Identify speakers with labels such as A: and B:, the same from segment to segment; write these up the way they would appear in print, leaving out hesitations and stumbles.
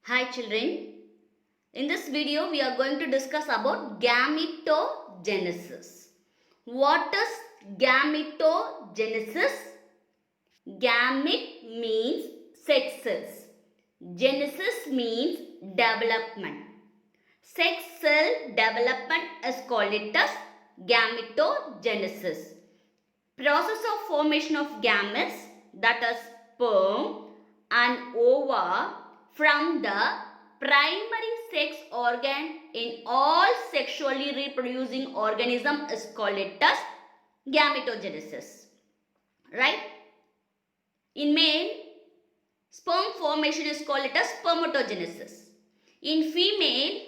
A: Hi children, in this video we are going to discuss about gametogenesis. What is gametogenesis? Gamete means sexes. Genesis means development. Sex cell development is called it as gametogenesis. Process of formation of gametes, that is sperm and ova, from the primary sex organ in all sexually reproducing organism is called it as gametogenesis. Right? In male, sperm formation is called it as spermatogenesis. In female,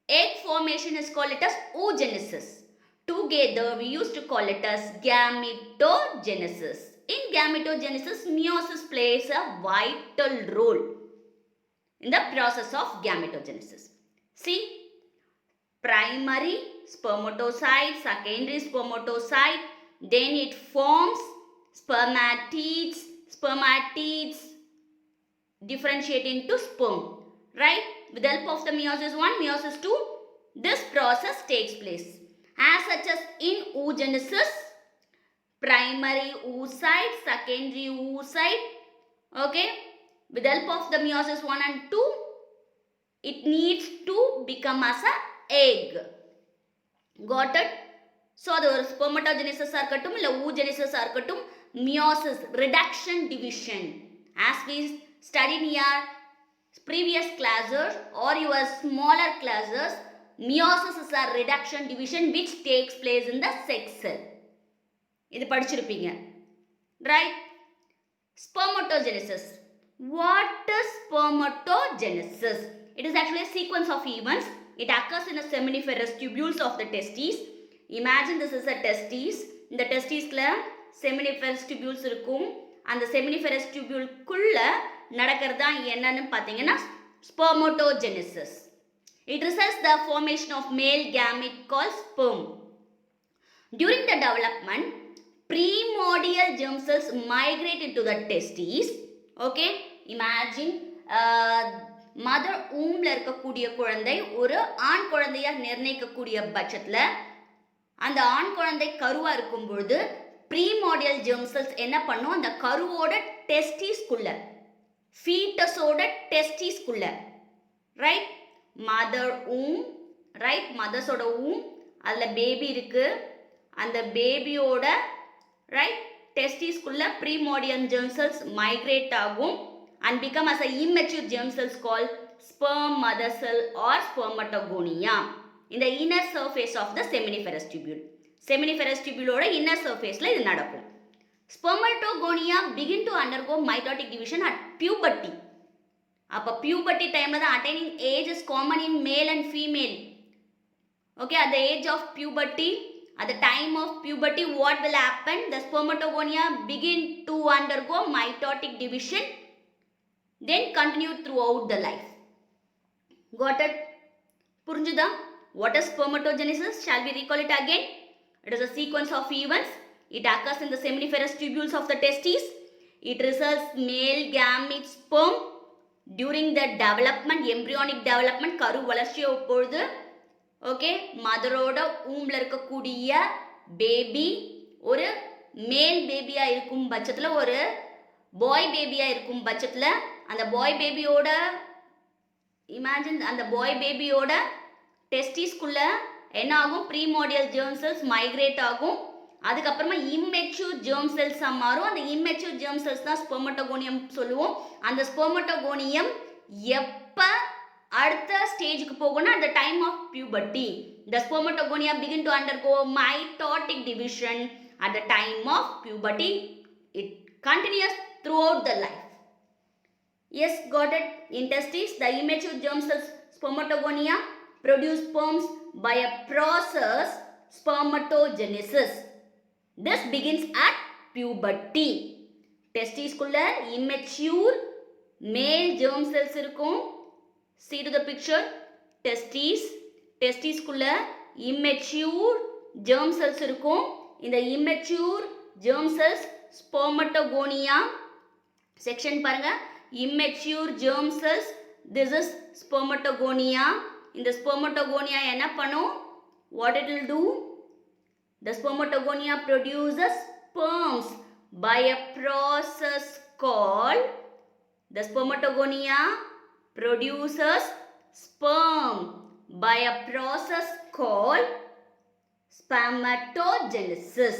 A: egg formation is called it as oogenesis. Together, we used to call it as gametogenesis. In gametogenesis, meiosis plays a vital role in the process of gametogenesis. See, primary spermatocyte, secondary spermatocyte, then it forms spermatids. Spermatids differentiate into sperm, right? With the help of the meiosis 1, meiosis 2, this process takes place. As such as in oogenesis, primary oocyte, secondary oocyte, okay, with the help of the meiosis 1 and 2, it needs to become as a egg. Got it? So, the spermatogenesis இருக்கட்டும் இல்ல oogenesis இருக்கட்டும், meiosis, reduction division, as we studied in your previous classes or your smaller classes, meiosis is a reduction division which takes place in the sex cell. இது படிச்சிருப்பீங்க. Right? Spermatogenesis. What is spermatogenesis? It is actually a sequence of events. It occurs in the seminiferous tubules of the testes. Imagine this is a testes. In the testisல seminiferous tubules இருக்கும். அந்த seminiferous tubule குள்ள நடக்கிறது தான் என்னன்னு பார்த்தீங்கன்னா spermatogenesis. It results the formation of male gamete called sperm. During the development, primordial germ cells migrate into the testes. Okay, imagine mother ஊம்ல இருக்கக்கூடிய குழந்தை ஒரு ஆண் குழந்தையா நிர்ணயிக்கக்கூடிய பட்சத்தில் அந்த ஆண் குழந்தை கருவா இருக்கும் பொழுது ப்ரீமோடியல் ஜெர்ம் செல்ஸ் என்ன பண்ணும், அந்த கருவோட டெஸ்டிஸ்குள்ள, ஃபீட்டஸோட டெஸ்டிஸ்குள்ள, ரைட், மதர் ஊம், ரைட், மதர்ஸோட ஊம், அதில் பேபி இருக்கு, அந்த பேபியோட ரைட் டெஸ்டிஸ்குள்ள ப்ரீமோடியல் ஜெர்ம் செல்ஸ் மைக்ரேட் ஆகும் and become as a immature germ cells called sperm mother cell or spermatogonia in the inner surface of the seminiferous tubule. Seminiferous tubule oda inner surface la idu nadakum. Spermatogonia begin to undergo mitotic division at puberty. Appa puberty time la attaining age is common in male and female. Okay, at the age of puberty, at the time of puberty, what will happen? The spermatogonia begin to undergo mitotic division, then continue throughout the life. Got it? புரிஞ்சுதா? What is spermatogenesis? Shall we recall it again? It is a sequence of events. It occurs in the seminiferous tubules of the testes. It results male gamete sperm during the development, embryonic development, கரு வளர்ச்சி பொழுது, okay, மதரோட ஊம்ல இருக்கக்கூடிய baby ஒரு மேல் பேபியா இருக்கும் பட்சத்தில், ஒரு பாய் பேபியா இருக்கும் பட்சத்தில், அந்த பாய் பேபியோட இமேஜின் அந்த பாய் பேபியோட டெஸ்டிஸ்குள்ள என்ன ஆகும், ப்ரீமோடியல் ஜெர்ம் செல்ஸ் மைக்ரேட் ஆகும். அதுக்கப்புறமா இம்மெச்சூர் ஜெர்ம் செல்ஸ் மாறும். அந்த இம்மெச்சூர் ஜெர்ம் செல்ஸ் தான் ஸ்பெர்மட்டோகோனியம் சொல்லுவோம். அந்த ஸ்பெர்மட்டோகோனியம் எப்போ அடுத்த ஸ்டேஜுக்கு போகணும்னா at the time of puberty. The spermatogonia begin to undergo mitotic division at the time of puberty. It continues throughout the life. Yes, got it. In testes, the immature germ cells spermatogonia produce sperms by a process spermatogenesis. This begins at puberty. Testes குள்ள immature male germ cells இருக்கும். See to the picture. Testes குள்ள immature germ cells இருக்கும். இந்த immature germ cells spermatogonia section பாருங்க, immature germ cells this is spermatogonia. இந்த spermatogonia என்ன பண்ணும்? What it will do? The spermatogonia produces sperms by a process called the spermatogonia produces sperm by a process called spermatogenesis.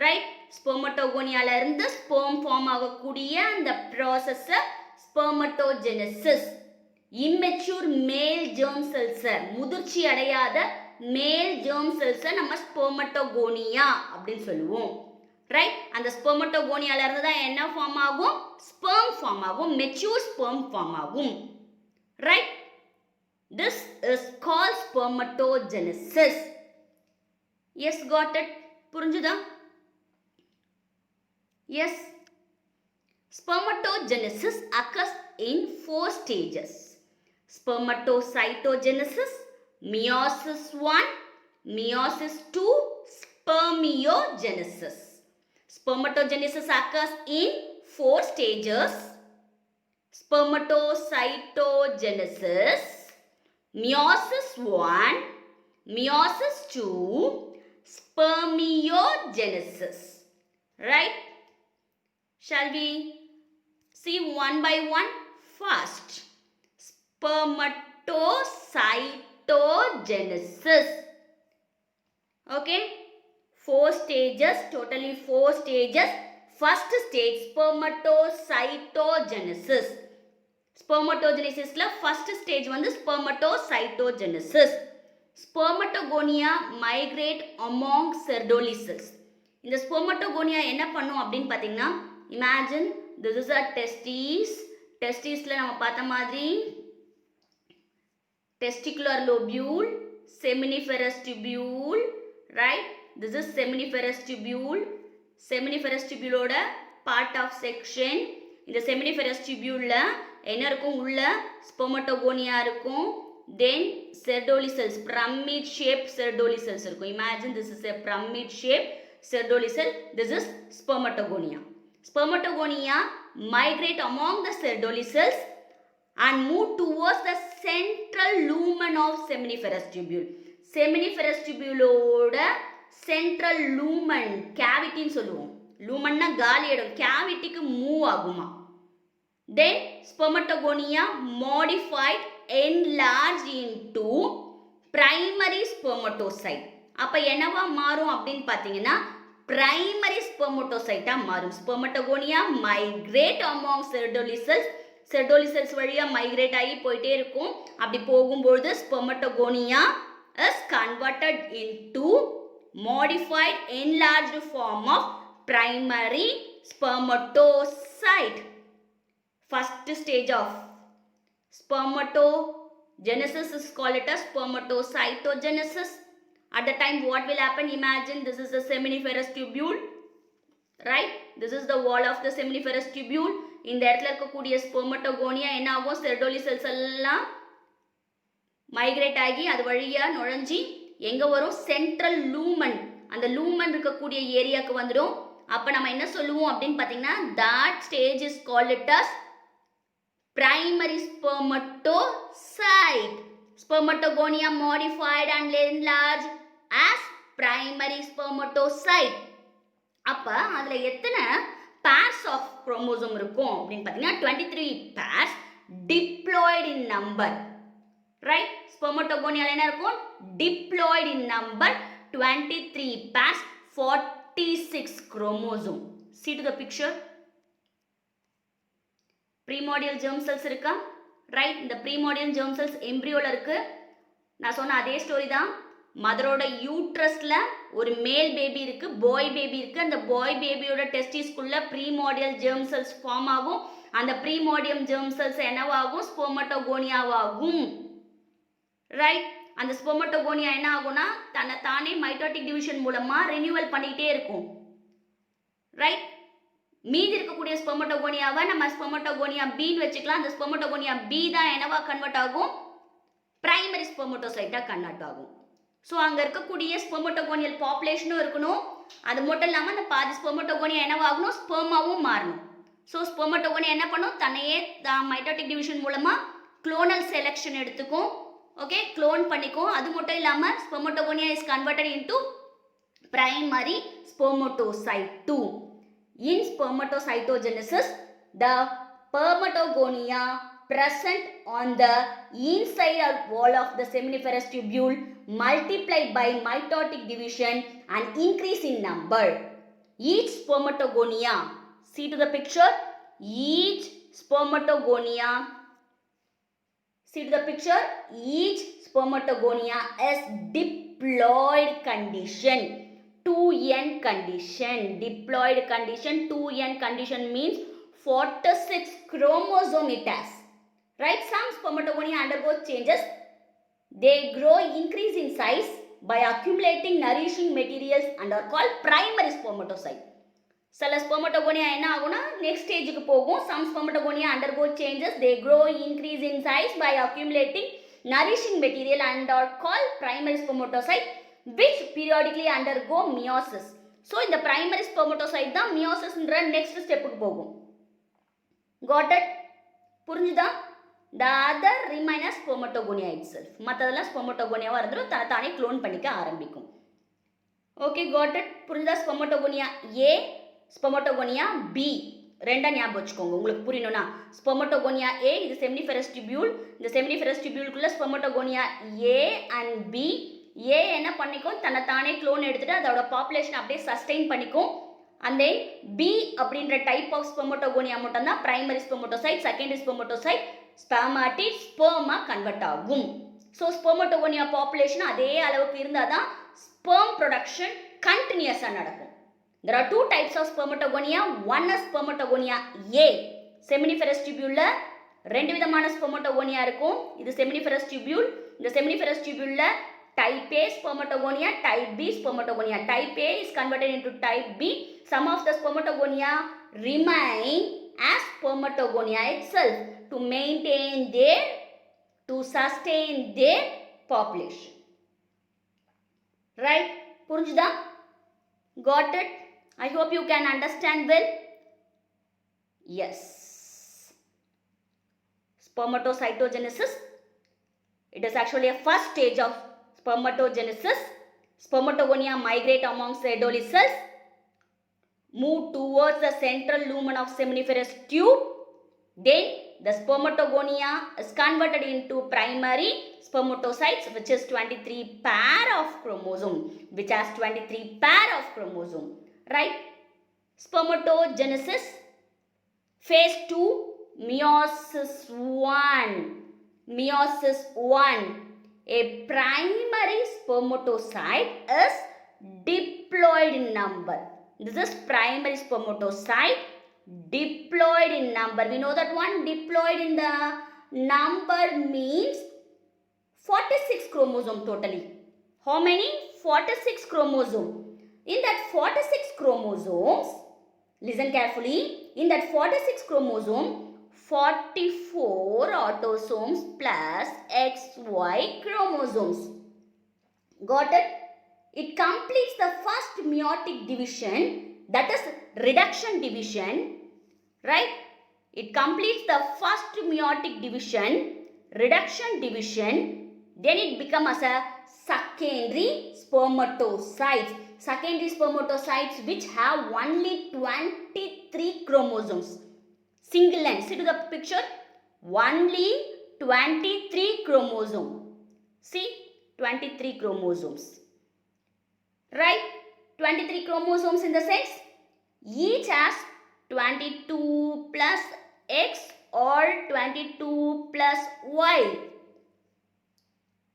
A: Right? Spermatogonia ல இருந்து sperm form ஆகக்கூடிய அந்த process spermatogenesis. Immature male germ cells முதிர்ச்சி அடையாத male germ cells நம்ம spermatogonia அப்படின்னு சொல்லுவோம். Right? அந்த spermatogonia ல இருந்து தான் என்ன ஃபார்ம் ஆகும்? sperm form ஆகும், mature sperm form ஆகும். Right? This is called spermatogenesis. Yes, got it? புரிஞ்சுதா? Yes. Spermatogenesis occurs in 4 stages. Spermatocytogenesis, meiosis 1, meiosis 2, spermiogenesis. Spermatogenesis occurs in 4 stages. Spermatocytogenesis, meiosis 1, meiosis 2, spermiogenesis. Right? Shall we see one by one? First, spermatocytogenesis. Okay? 4 stages, totally 4 stages. First stage, spermatocytogenesis. Spermatogenesis la first stage வந்து spermatocytogenesis. Spermatogonia migrate among cerdolicels. இந்த spermatogonia என்ன பண்ணும் அப்படின்னு பார்த்தீங்கன்னா, imagine this is a testis. Testisல நம்ம பார்த்த மாதிரி testicular lobule, seminiferous tubule, right? This is seminiferous tubule. Seminiferous tubule ஓட part of section. இந்த seminiferous tubule என்ன இருக்கும்? உள்ள spermatogonia இருக்கும். Then cerdolicels, pyramid shaped cerdolicels இருக்கும். Imagine this is a pyramid shaped cerdolicel. This is spermatogonia. Spermatogonia migrate among the cerdolicels and move towards the central lumen of seminiferous tubule. Seminiferous tubule ஓட central lumen, cavity ன்னு சொல்லுவோம். lumenனா காலி இடம், cavityக்கு move ஆகுமா. Then spermatogonia modified, enlarged into primary spermatocyte. அப்ப என்னவா மாறும் அப்படின்னு பார்த்தீங்கன்னா primary spermatocyte மாறும். spermatogonia migrate among cerdolicels. cerdolicels வழியா migrate ஆகி போயிட்டே இருக்கும். அப்படி போகும்போது spermatogonia is converted into modified, enlarged form of primary spermatocyte. First stage of spermatogenesis is called as spermatocytogenesis. At the time what will happen? Imagine this is the seminiferous tubule, right? This is the wall of the seminiferous tubule. இந்த இடத்துல இருக்கக்கூடிய spermatogonia என்ன ஆகும்? cerdolicels எல்லாம் migrate ஆகி அது வழியா நுழைஞ்சி எங்க வரும்? Central lumen. அந்த லூமன் இருக்கக்கூடிய ஏரியாக்கு வந்துடும். அப்ப நம்ம என்ன சொல்லுவோம் அப்படின்னு பார்த்தீங்கன்னா, that stage is called it as primary spermatocyte. Spermatogonia modified and enlarged as primary spermatocyte. அப்ப அதுல எத்தனை pairs of chromosome இருக்கும் அப்படின்னு பார்த்தீங்கன்னா 23 pairs diploid in number. Right? Spermatogonia என்ன இருக்கும்? Diploid in number, 23 pairs, 46 chromosome. See to the picture. Primordial germ cells இருக்கா? Right, இந்த ப்ரீமோடியல் germ cells எம்ப்ரியோல இருக்கு. நான் சொன்ன அதே ஸ்டோரி தான். மதரோட யூட்ரஸ்ல ஒரு மேல் பேபி இருக்கு, பாய் பேபி இருக்கு. அந்த பாய் பேபியோட டெஸ்டிஸ்குள்ள ப்ரீமோடியல் germ cells ஃபார்ம் ஆகும். அந்த ப்ரீமோடியம் germ cells என்னவாகும்? ஸ்பெர்மட்டோகோனியாவாகும். ரைட், அந்த ஸ்பெர்மட்டோகோனியா என்ன ஆகும்னா தன்னை தானே மைட்டோட்டிக் டிவிஷன் மூலமா ரினியூவல் பண்ணிக்கிட்டே இருக்கும். ரைட், மீதி இருக்கக்கூடிய ஸ்பெர்மட்டோகோனியாவை நம்ம ஸ்பெர்மட்டோகோனியா பின்னு வச்சுக்கலாம். அந்த ஸ்பெர்மட்டோகோனியா பி தான் என்னவா கன்வெர்ட் ஆகும்? பிரைமரி ஸ்பெர்மட்டோசைட்டா கன்வெர்ட் ஆகும். ஸோ அங்கே இருக்கக்கூடிய ஸ்பெர்மட்டோகோனியல் பாப்புலேஷனும் இருக்கணும். அது மட்டும் இல்லாமல் அந்த பாதி ஸ்பெர்மட்டோகோனியா என்னவாகணும்? ஸ்பெர்மாவும் மாறணும். ஸோ ஸ்பெர்மட்டோகோனியா என்ன பண்ணும்? தன்னையே மைட்டோட்டிக் டிவிஷன் மூலமாக clonal selection எடுத்துக்கும். Okay, clone பண்ணிக்கும். அது மட்டும் இல்லாம spermatogonia is converted into primary spermatocyte too. In spermatocytogenesis, the spermatogonia present on the inside wall of the seminiferous tubule multiply by mitotic division and increase in number. Each spermatogonia, see to the picture, each spermatogonia, see to the picture, each spermatogonia is diploid condition, 2n condition, diploid condition, 2n condition means 46 chromosome it has. Right, some spermatogonia undergo changes. They grow, increase in size by accumulating nourishing materials and are called primary spermatocyte. சில spermatogonia என்ன ஆகும்னா next stage-க்கு போகும். Some spermatogonia undergo changes. They grow, increase in size by accumulating nourishing material and are called primary spermatocyte, which periodically undergo meiosis. So, இந்த primary spermatocyte தான் meiosis-ன்ற next step-க்கு போகும். Got it? புரிஞ்சுதா? The other remain as spermatogonia itself. மற்றதெல்லாம் spermatogonia வரதும் தானே clone பண்ணிக்க ஆரம்பிக்கும். Okay, got it? புரிஞ்சுதா? spermatogonia A, spermatogonia B. ரெண்டா ஞாபகம் வச்சுக்கோங்க உங்களுக்கு புரியணும்னா. spermatogonia A இது seminiferous tubule. இந்த seminiferous tubuleக்குள்ள spermatogonia A and B. A என்ன பண்ணிக்கும் தானே clone எடுத்துட்டு அதோட population அப்படியே sustain பண்ணிக்கும். And then B அப்படின்ற type of spermatogonia மட்டும் தான் primary spermatocyte, secondary spermatocyte, spermatid, sperma convert ஆகும். So spermatogonia population அதே அளவுக்கு இருந்தால் தான் sperm production continuous-ஆ நடக்கும். There are two types of spermatogonia. One is spermatogonia A. Seminiferous tubule ரெண்டு விதமான spermatogonia இருக்கும். இது seminiferous tubule. இந்த seminiferous tubule type A spermatogonia, type B spermatogonia. Type A is converted into type B. Some of the spermatogonia remain as spermatogonia itself to maintain their, to sustain their population. Right? புரிஞ்சுதா? Got it? I hope you can understand well. Yes. Spermatocytogenesis. It is actually a first stage of spermatogenesis. Spermatogonia migrate amongst the Edoli cells, move towards the central lumen of seminiferous tube. Then the spermatogonia is converted into primary spermatocytes, which is 23 pair of chromosome, which has 23 pair of chromosome. Right? Spermatogenesis. Phase 2, meiosis 1. Meiosis 1. A primary spermatocyte is diploid in number. This is primary spermatocyte, diploid in number. We know that one, diploid in the number means 46 chromosome totally. How many? 46 chromosome. In that 46 chromosomes, listen carefully, in that 46 chromosome, 44 autosomes plus XY chromosomes. Got it? It completes the first meiotic division, that is reduction division, right? It completes the first meiotic division, reduction division, then it becomes a secondary spermatocytes. Secondary spermatocytes which have only 23 chromosomes. Single line. See to the picture. Only 23 chromosome. See, 23 chromosomes. Right? 23 chromosomes in the sense, each has 22 plus X or 22 plus Y.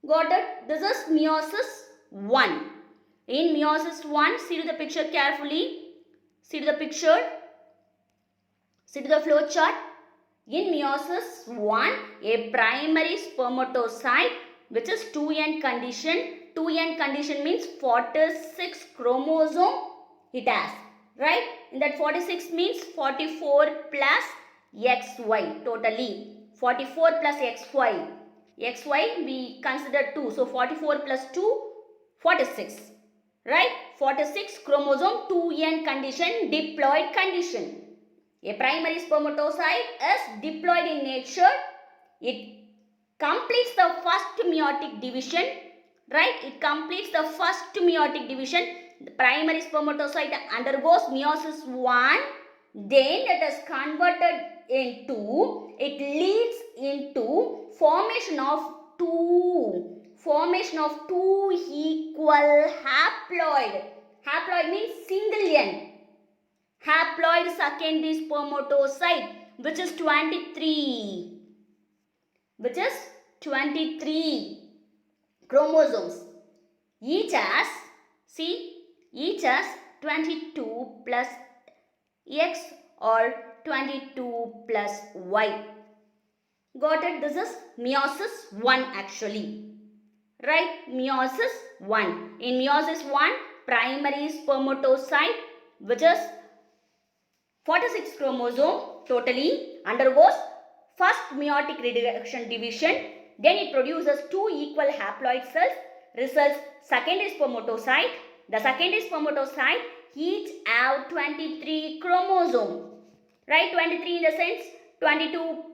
A: Got it? This is meiosis 1. In meiosis 1, see to the picture carefully. See to the picture. See to the flow chart. In meiosis 1, a primary spermatocyte, which is 2n condition. 2n condition means 46 chromosome it has. Right? In that 46 means 44 plus XY totally. 44 plus XY. XY we consider 2. So 44 plus 2, 46. Right? 46 chromosome 2n condition, diploid condition. A primary spermatocyte is diploid in nature. It completes the first meiotic division, right? It completes the first meiotic division. The primary spermatocyte undergoes meiosis 1, then it is converted into, it leads into formation of two equal haploid. Haploid means single end. Haploid secondary spermatocyte, which is 23 chromosomes. Each has 22 plus X or 22 plus Y. Got it? This is meiosis 1 actually. Right? Meiosis 1. In meiosis 1, primary spermatocyte, which is 46 chromosome totally, undergoes first meiotic reduction division. Then it produces two equal haploid cells. Results secondary spermatocyte. The secondary spermatocyte each have 23 chromosome. Right? 23 in the sense 22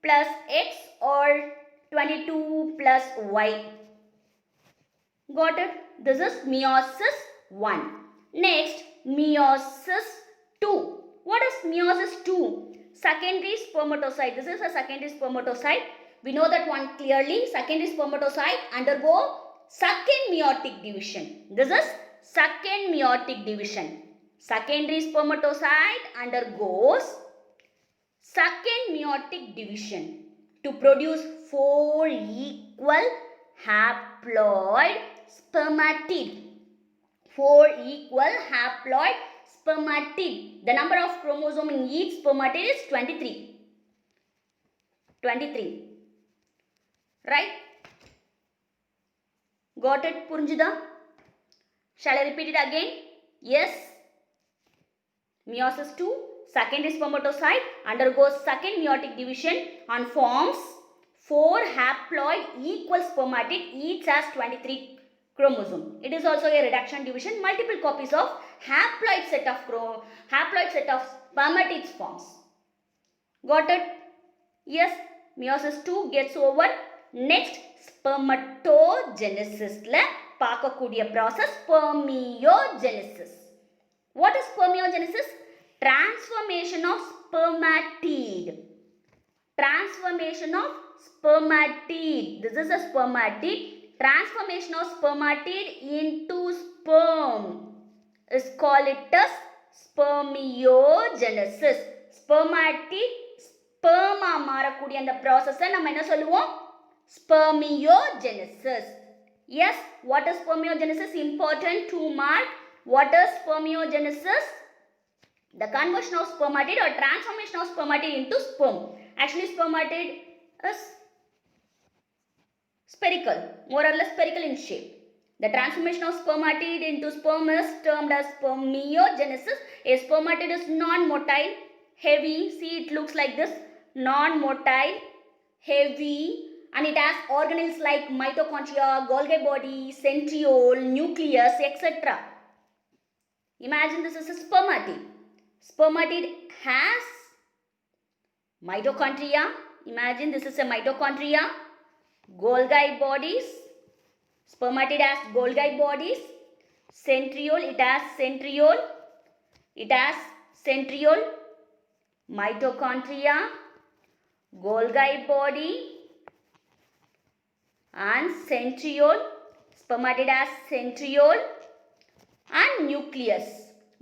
A: plus X or 22 plus Y. Got it? This is meiosis 1. Next, meiosis 2. What is meiosis 2? Secondary spermatocyte. This is a secondary spermatocyte. We know that one clearly. Secondary spermatocyte undergo second meiotic division. This is second meiotic division. Secondary spermatocyte undergoes second meiotic division to produce 4 equal haploid spermatid. 4 equal haploid spermatid. The number of chromosome in each spermatid is 23. Right? Got it? Purinjida? Shall I repeat it again? Yes. Meiosis 2. Secondary spermatocyte undergoes second meiotic division and forms 4 haploid equal spermatid, each has 23 chromosome. It is also a reduction division. Multiple copies of haploid set of spermatids forms. Got it? Yes. Meiosis 2 gets over. Next, spermatogenesis la paakakoodiya process spermiogenesis. What is spermiogenesis? Transformation of spermatid. Transformation of spermatid. This is a spermatid. Transformation of spermatid into sperm is called it as spermiogenesis. Spermatid sperm மாறக்கூடிய அந்த process நம்ம என்ன சொல்லுவோம்? Spermiogenesis. Yes, what is spermiogenesis? Important to mark. What is spermiogenesis? The conversion of spermatid or transformation of spermatid into sperm. Actually, spermatid is spherical, more or less spherical in shape. The transformation of spermatid into sperm is termed as spermiogenesis. A spermatid is non-motile, heavy. See, it looks like this. Non-motile, heavy, and it has organelles like mitochondria, Golgi body, centriole, nucleus, etc. Imagine this is a spermatid. Spermatid has mitochondria. Imagine this is a mitochondria. Golgi bodies. Spermatid has Golgi bodies. Centriole, it has centriole. It has centriole. Mitochondria. Golgi body. And centriole. Spermatid has centriole and nucleus,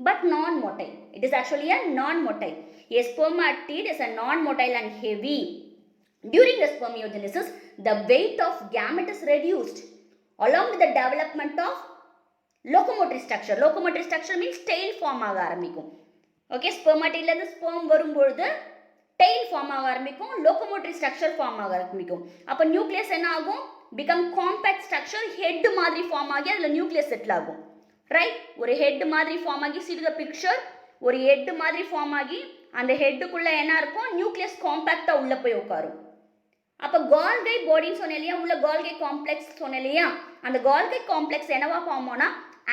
A: but non-motile. It is actually a non-motile. A spermatid is a non-motile and heavy. During the spermiogenesis, the weight of gamete is reduced along with the development of locomotory structure. Locomotory structure means tail form ஆக ஆரம்பிக்கும். Okay, spermatid ல இருந்து sperm வரும்பொழுது tail form ஆக ஆரம்பிக்கும், locomotory structure form ஆக ஆரம்பிக்கும். அப்ப nucleus என்ன ஆகும்? Become compact structure, head மாதிரி form ஆகி அதுல nucleus settle ஆகும். Right? ஒரு head மாதிரி form ஆகி, see the picture, ஒரு head மாதிரி form ஆகி அந்த ஹெட்டுக்குள்ள என்ன இருக்கும்? நியூக்ளியஸ் காம்பாக்டா உள்ள போய் உட்காரும். அப்ப Golgi body சொன்னேலியா, உள்ள Golgi complex சொன்னேலியா, அந்த Golgi complex என்னவா ஃபார்ம் ஆனா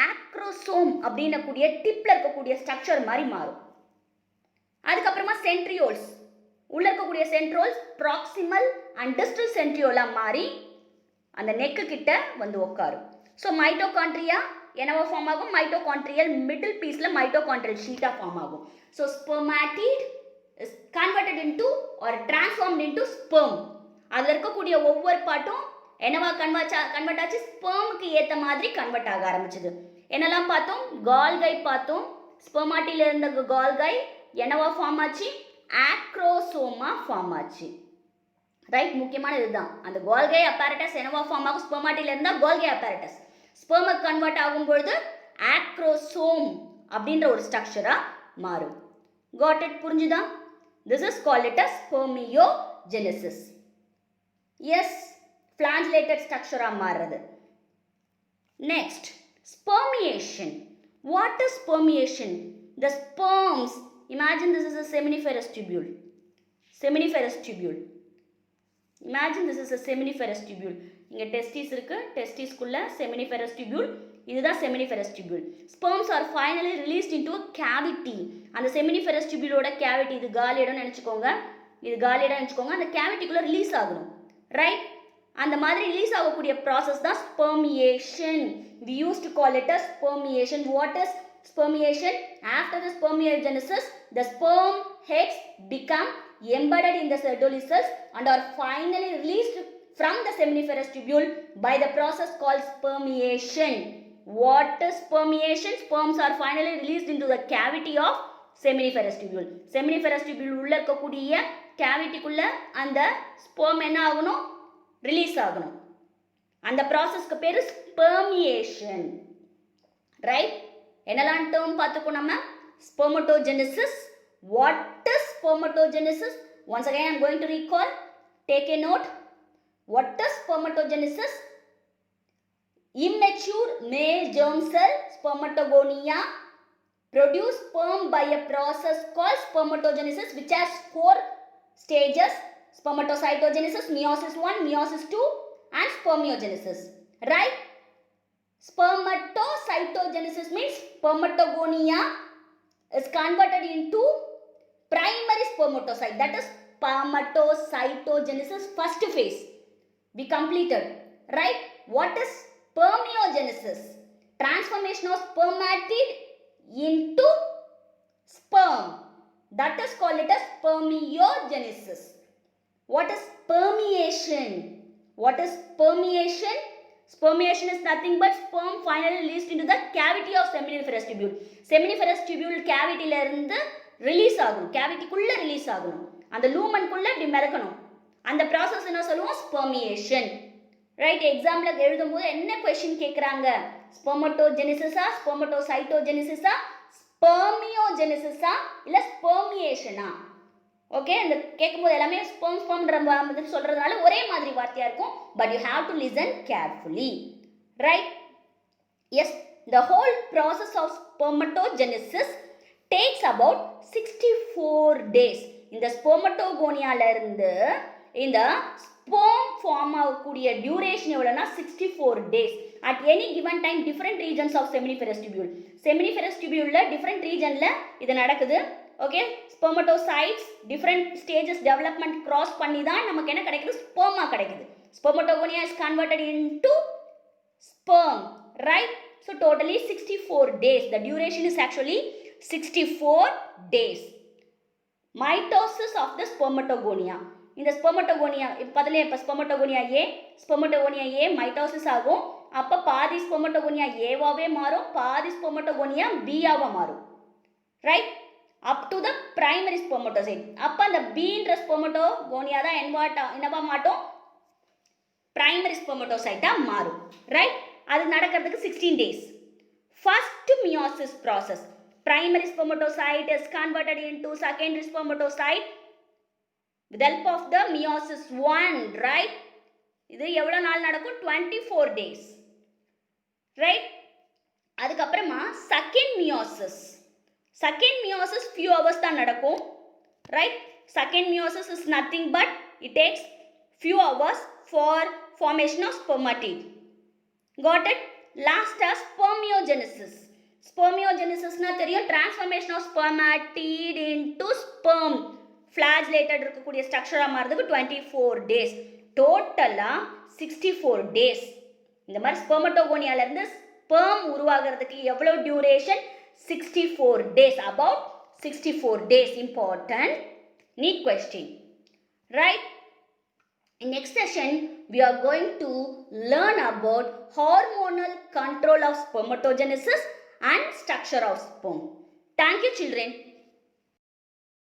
A: ஆக்ரோசோம் அப்படின கூடிய டிப்ல இருக்க கூடிய ஸ்ட்ரக்சர் மாதிரி மாறும். அதுக்கு அப்புறமா சென்ட்ரியோல்ஸ். உள்ள இருக்கக்கூடிய சென்ட்ரோல்ஸ் ப்ராக்சிமல் அண்ட் டிஸ்டல் சென்ட்ரியோலா மாறி அந்த நெக்கு கிட்ட வந்து உட்காரும். ஸோ மைட்டோகாண்ட்ரியா என்னவா ஃபார்ம் ஆகும்? மைட்டோகாண்ட்ரியல் மிடில் பீஸில் மைட்டோகாண்ட்ரியல் ஷீட்டாக ஃபார்ம் ஆகும். So spermatid is converted into or transformed into sperm. அதில் இருக்கக்கூடிய ஒவ்வொரு பாட்டும் என்னவா கன்வெர்ட் ஆச்சு? ஸ்பெர்முக்கு ஏற்ற மாதிரி கன்வெர்ட் ஆக ஆரம்பிச்சது. என்னெல்லாம் பார்த்தோம்? கால்கை பார்த்தோம். ஸ்பெர்மாட்டில இருந்த கால்கை என்னவா ஃபார்ம் ஆச்சு? ஆக்ரோசோமா ஃபார்ம் ஆச்சு. ரைட், முக்கியமான இதுதான். அந்த கோல்கை அப்பேரட்டஸ் என்னவா ஃபார்ம் ஆகும்? ஸ்பெர்மாட்டில இருந்தால் கோல்கை அப்பேரட்டஸ். ஸ்பெர்முக்கு கன்வெர்ட் ஆகும் பொழுது ஆக்ரோசோம் அப்படின்ற ஒரு ஸ்ட்ரக்சரா மாறும். Got it? புரிஞ்சுதா? This is called it as spermiogenesis. Yes, flagellated ஸ்ட்ரக்சரா மாறுறது. Next, spermiation. What is spermiation? The sperms, imagine this is a seminiferous tubule. Seminiferous tubule. Imagine this is a seminiferous tubule. இங்க testis இருக்கு, testis குள்ள seminiferous tubule. இதுதான் seminiferous tubule. Sperms are finally released into a cavity. அந்த seminiferous tubule ஓட cavity, இது காலி இடம் நினைச்சுக்கோங்க, இது காலி இடம் நினைச்சுக்கோங்க. அந்த கேவிட்டிக்குள்ள ரிலீஸ் ஆகணும். ரைட், அந்த மாதிரி ரிலீஸ் ஆகக்கூடிய ப்ராசஸ் தான் spermiation. We used to call it as spermiation. What is spermiation? After the spermiogenesis, the sperm heads become embedded in the Sertoli cells and are finally released from the seminiferous tubule by the process called spermiation. What is spermiation? Sperms are finally released into the cavity of seminiferous tubule. Seminiferous tubule உள்ள இருக்கக்கூடிய கேவிட்டிக்குள்ள அந்த sperm என்ன ஆகணும்? Release ஆகணும். அந்த ப்ராசஸ்க்கு பேரு ஸ்பெர்மியேஷன். Right, என்னெல்லாம் term பார்த்துக்கணும் நம்ம? Spermatogenesis. What is spermatogenesis? Once again I am going to recall. Take a note. What is spermatogenesis? Immature male germ cell spermatogonia produce sperm by a process called spermatogenesis, which has 4 stages: spermatocytogenesis, meiosis 1, meiosis 2 and spermiogenesis. Right? Spermatocytogenesis means spermatogonia is converted into primary spermatocyte. That is spermatocytogenesis first phase we completed. Right? What is spermiogenesis? Transformation of spermatid into sperm. That is called it as spermiogenesis. What is spermiation? What is spermiation? Spermiation is nothing but sperm finally released into the cavity of seminiferous tubule. Seminiferous tubule cavity la irundhu release ஆகணும், கேவிட்டிக்குள்ள release ஆகணும், அந்த லூமனுக்குள்ள இப்படி மிதக்கணும். அந்த process என்ன சொல்லுவோம்? ஸ்பெர்மியேஷன். Right, எக்ஸாம்ல எழுதும்போது என்ன கொஸ்டின் கேட்குறாங்க? ஸ்பெர்மட்டோஜெனிசிஸா, ஸ்பெர்மட்டோசைட்டோஜெனிசிஸா, ஸ்பெர்மியோஜெனிசிஸா இல்லை ஸ்பெர்மியேஷனா? ஓகே, இந்த கேட்கும்போது எல்லாமே ஸ்பெர்ம் ஸ்பெர்ம்ன்ற சொல்றதுனால ஒரே மாதிரி வார்த்தையா இருக்கும். But you have to listen carefully. Right? Yes, the whole process of spermatogenesis takes about 64 days. இந்த ஸ்பெர்மட்டோகோனியால இருந்து இந்த ஸ்பெர்ம் ஃபார்ம் ஆகக்கூடிய டியூரேஷன் எவ்வளோனா 64 days. At any given time different regions of seminiferous tubule. Seminiferous tubuleல different regionல இது நடக்குது. Okay, spermatocytes different stages development cross பண்ணி தான் நமக்கு என்ன கிடைக்குது? ஸ்பெர்மா கிடைக்குது. Spermatogonia is converted into sperm. Right? So totally 64 days. The duration is actually 64 days. Mitosis of the spermatogonia. இந்த ஸ்பெர்மட்டோகோனியா பதிலே இப்போ ஸ்பெர்மட்டோகோனியா ஏ மைட்டோசிஸ் ஆகும். அப்போ பாதி ஸ்பெர்மட்டோகோனியா ஏவாவே மாறும், பாதி ஸ்பெர்மட்டோகோனியா பியாவா மாறும். Right? up to the primary spermatocyte. அப்போ அந்த பீன்ற ஸ்பெர்மட்டோகோனியா தான் என்னவா மாட்டோம்? பிரைமரி ஸ்பெர்மட்டோசைட்டா மாறும். ரைட்? அது நடக்கிறதுக்கு 16 days. First meiosis process. Primary spermatocyte is converted into secondary spermatocyte with help of the meiosis 1. Right? இது எவ்வளவு நாள் நடக்கும்? 24 days. ரைட்? அதுக்கப்புறமா second meiosis. Second meiosis few hours தான் நடக்கும். Right? Second meiosis is nothing but it takes few hours for formation of spermatid. Got it? Last as spermiogenesis. Spermiogenesis na தெரியும், transformation of spermatid into sperm. ஃப்ளாஜ்லேட்டட் இருக்கக்கூடிய ஸ்ட்ரக்சராக மாறதுக்கு 24 days, டோட்டலாக 64 days. இந்த மாதிரி ஸ்பெர்மட்டோகோனியாவிலேருந்து sperm உருவாகிறதுக்கு எவ்வளோ duration? 64 days. About 64 days. Important neat question, right? In next session we are going to learn about hormonal control of spermatogenesis and structure of sperm. Thank you children.